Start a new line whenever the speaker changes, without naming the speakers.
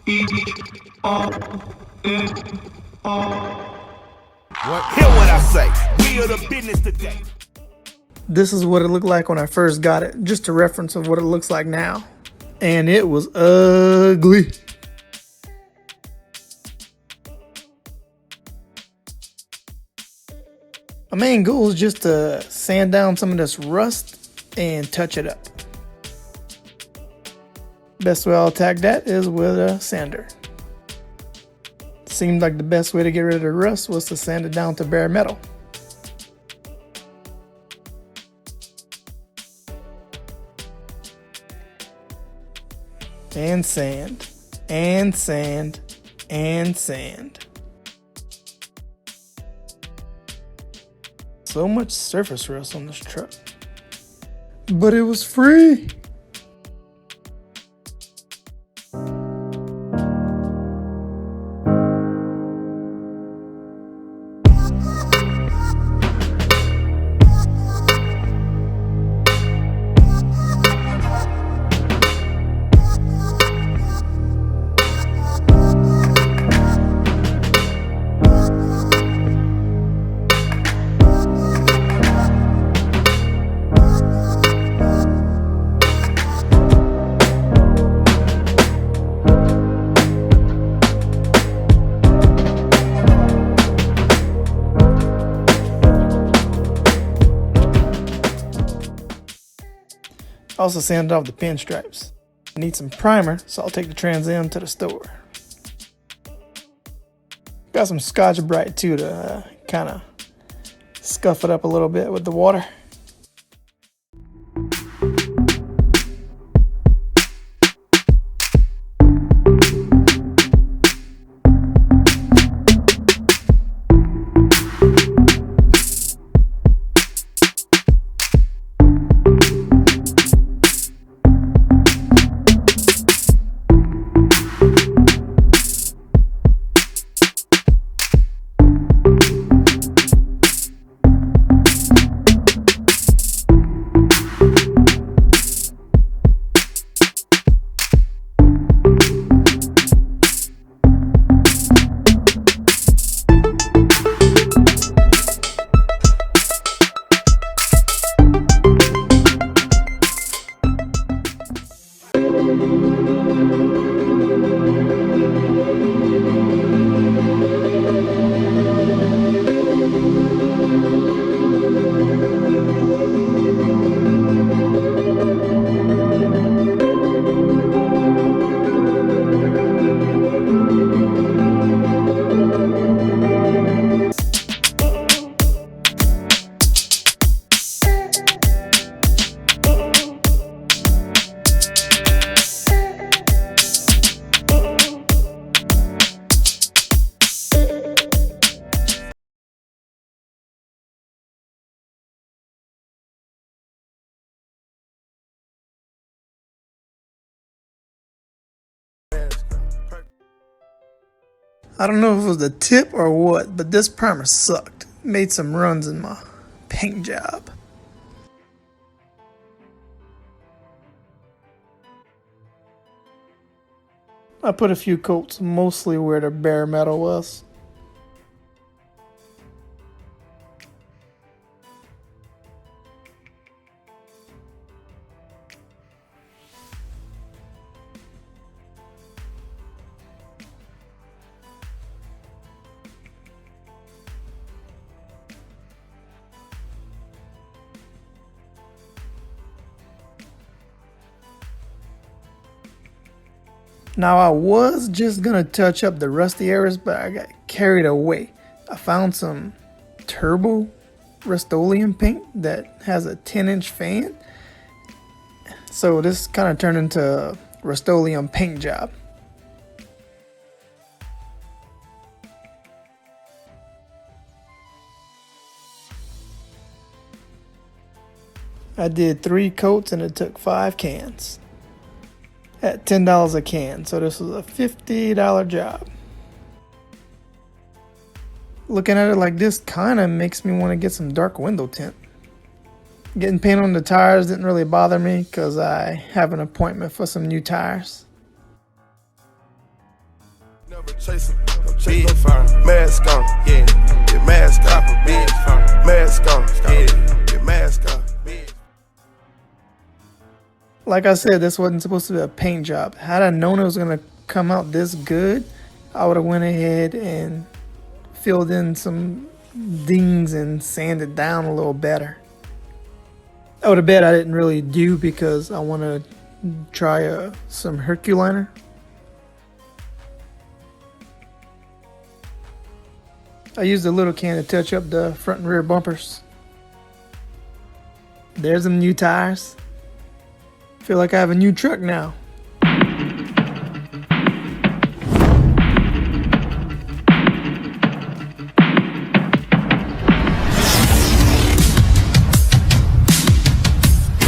Hear what I say. We are the business today.
This is what it looked like when I first got it, just a reference of what it looks like now. And it was ugly. My main goal is just to sand down some of this rust and touch it up. Best way I'll attack that is with a sander. Seemed like the best way to get rid of the rust was to sand it down to bare metal. And sand, and sand, and sand. So much surface rust on this truck. But it was free. Also sanded off the pinstripes. I need some primer, so I'll take the Trans Am to the store. Got some Scotch Brite too to kind of scuff it up a little bit with the water. I don't know if it was the tip or what, but this primer sucked. Made some runs in my paint job. I put a few coats mostly where the bare metal was. Now I was just gonna touch up the rusty areas, but I got carried away. I found some turbo Rust-Oleum paint that has a 10-inch fan. So this kind of turned into a Rust-Oleum paint job. I did 3 coats and it took 5 cans. At $10 a can, so this was a $50 job. Looking at it like this kind of makes me want to get some dark window tint. Getting paint on the tires didn't really bother me because I have an appointment for some new tires.
Never chase him, no chase no fire. Mask on, yeah, get mask on, big fire. Mask on, yeah, get mask on, big.
Like I said, this wasn't supposed to be a paint job. Had I known it was gonna come out this good, I would have went ahead and filled in some dings and sanded down a little better. Oh, the bed I didn't really do because I want to try some Herculiner. I used a little can to touch up the front and rear bumpers. There's some new tires. Feel like I have a new truck now.